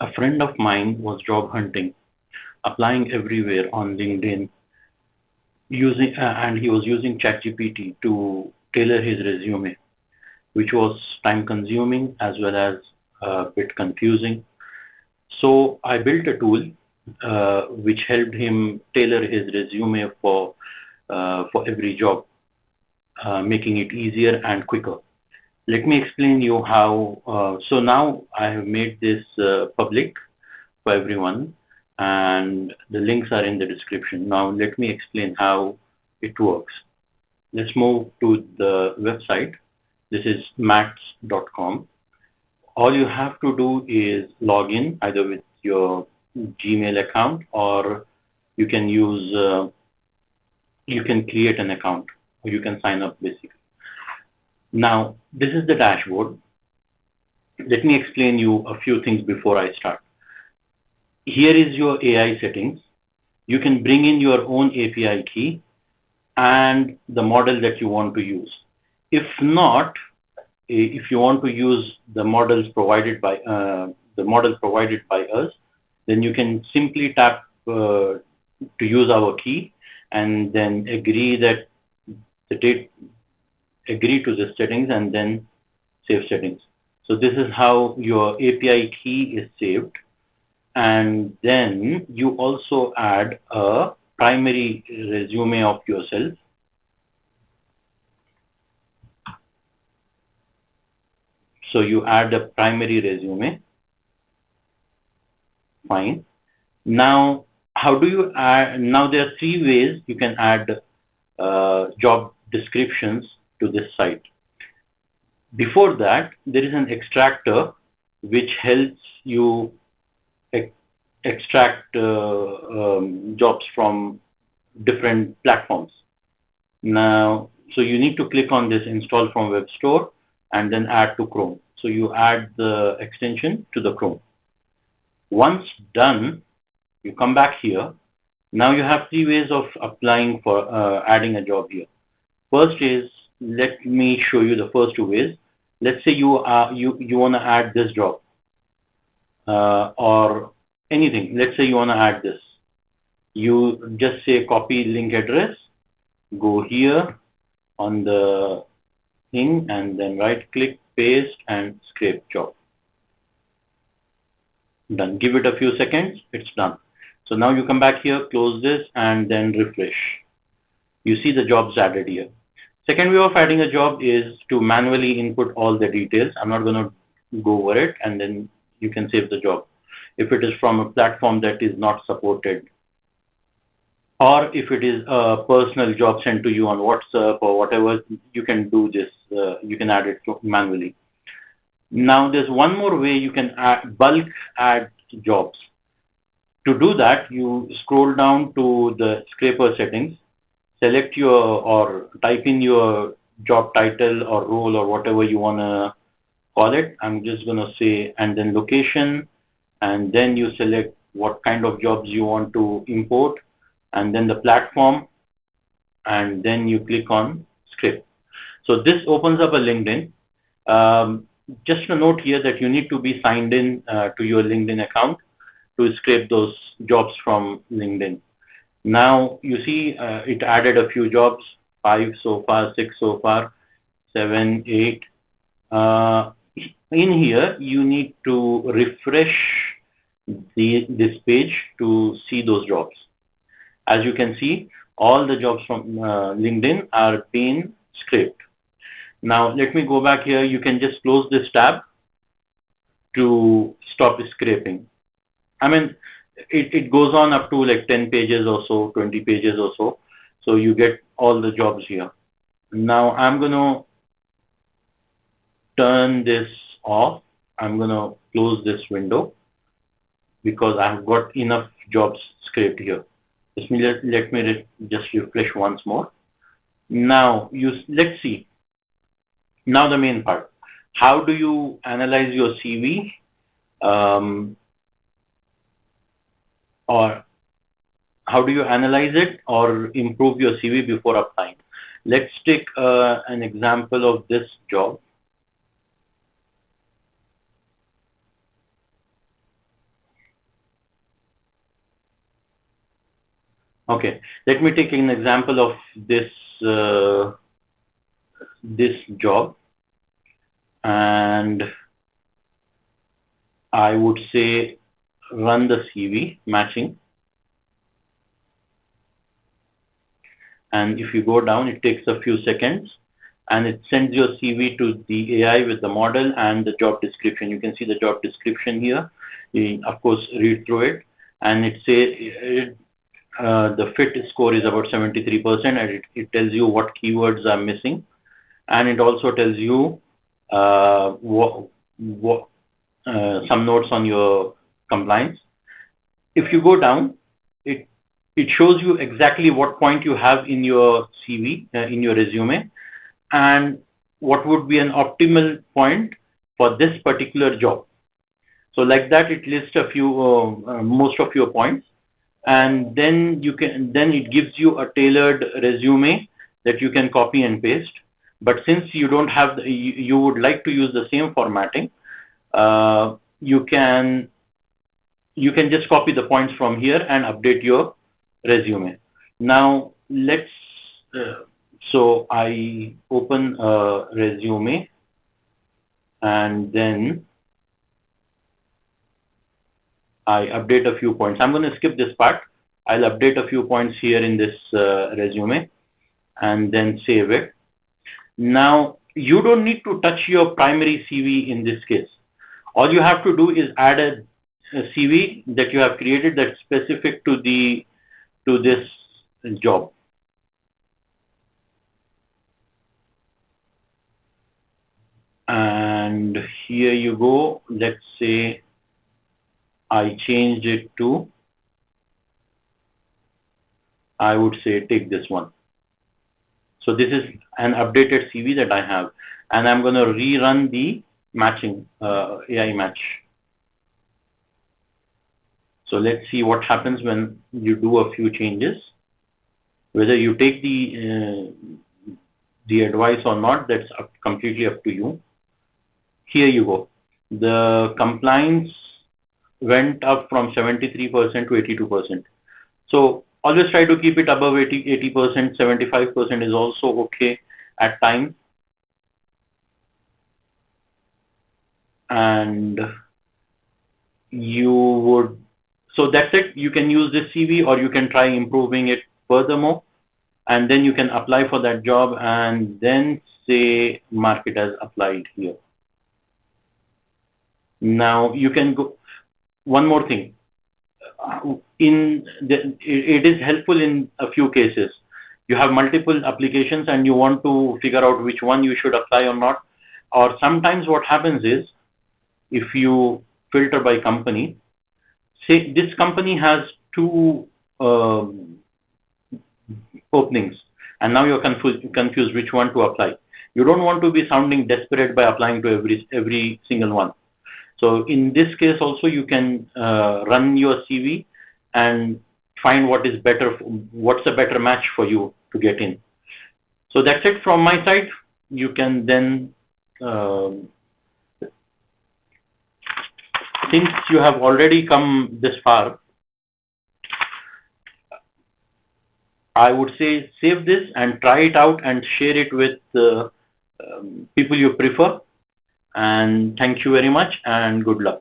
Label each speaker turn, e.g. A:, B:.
A: A friend of mine was job hunting, applying everywhere on LinkedIn, and he was using ChatGPT to tailor his resume, which was time consuming as well as a bit confusing. So I built a tool which helped him tailor his resume for every job, making it easier and quicker. Let me explain you how. So now I have made this public for everyone, and the links are in the description. Now let me explain how it works. Let's move to the website. This is mats.com. All you have to do is log in either with your Gmail account, or you can use you can create an account, or you can sign up basically. Now this is the dashboard. Let me explain you a few things before I start. Here is your AI settings. You can bring in your own API key and the model that you want to use. If not, if you want to use the model provided by us, then you can simply tap to use our key, and then the date agree to the settings, and then save settings. So this is how your API key is saved, and then you also add a primary resume of yourself. So you add a primary resume. Fine. Now, how do you add? Now there are three ways you can add job descriptions to this site. Before that, there is an extractor which helps you extract jobs from different platforms. Now, so you need to click on this install from web store and then add to Chrome. So you add the extension to the Chrome. Once done, you come back here. Now you have three ways of applying for adding a job here. First is, let me show you the first two ways. Let's say you want to add this job or anything. Let's say you want to add this. You just say copy link address, go here on the thing, and then right click, paste, and scrape job. Done. Give it a few seconds, it's done. So now you come back here, close this, and then refresh. You see the jobs added here. Second way of adding a job is to manually input all the details. I'm not going to go over it, and then you can save the job. If it is from a platform that is not supported, or if it is a personal job sent to you on WhatsApp or whatever, you can do this. You can add it manually. Now there's one more way you can bulk add jobs. To do that, you scroll down to the scraper settings, select your or type in your job title or role or whatever you want to call it. I'm just going to say, and then location, and then you select what kind of jobs you want to import, and then the platform, and then you click on script. So this opens up a LinkedIn. Just a note here that you need to be signed in to your LinkedIn account to scrape those jobs from LinkedIn. Now you see it added a few jobs, 5 so far, 6 so far, 7, 8. In here, you need to refresh this page to see those jobs. As you can see, all the jobs from LinkedIn are being scraped. Now let me go back here. You can just close this tab to stop scraping. I mean, it goes on up to like 10 pages or so, 20 pages or so. So you get all the jobs here. Now I'm going to turn this off. I'm going to close this window because I've got enough jobs scraped here. Let me just refresh once more. Now let's see. Now the main part. How do you analyze your CV? Or how do you analyze it or improve your CV before applying? Let's take an example of this job. Okay, let me take an example of this this job, and I would say run the CV matching. And if you go down, it takes a few seconds and it sends your CV to the AI with the model and the job description. You can see the job description here. You, of course, read through it, and the fit score is about 73%, and it tells you what keywords are missing, and it also tells you what some notes on your compliance. If you go down, it it shows you exactly what point you have in your CV, in your resume, and what would be an optimal point for this particular job. So like that, it lists a few, most of your points, and then it gives you a tailored resume that you can copy and paste. But since you don't have you would like to use the same formatting, uh, you can you can just copy the points from here and update your resume. Now let's so I open a resume, and then I update a few points. I'm going to skip this part. I'll update a few points here in this resume and then save it. Now you don't need to touch your primary CV in this case. All you have to do is add a CV that you have created that's specific to the to this job. And here you go. Let's say I changed it to, I would say, take this one. So this is an updated CV that I have, and I'm going to rerun the matching AI match. So let's see what happens when you do a few changes. Whether you take the advice or not, that's completely up to you. Here you go. The compliance went up from 73% to 82%. So always try to keep it above 80%. 75% is also okay at times. And you would, so that's it. You can use this CV, or you can try improving it furthermore, and then you can apply for that job and then say mark it as applied here. Now you can go, one more thing. It is helpful in a few cases. You have multiple applications and you want to figure out which one you should apply or not. Or sometimes what happens is, if you filter by company, say this company has two openings, and now you're confused which one to apply. You don't want to be sounding desperate by applying to every single one. So in this case also, you can run your CV and find what is better, what's a better match for you to get in. So that's it from my side. You can then, since you have already come this far, I would say save this and try it out and share it with people you prefer. And thank you very much and good luck.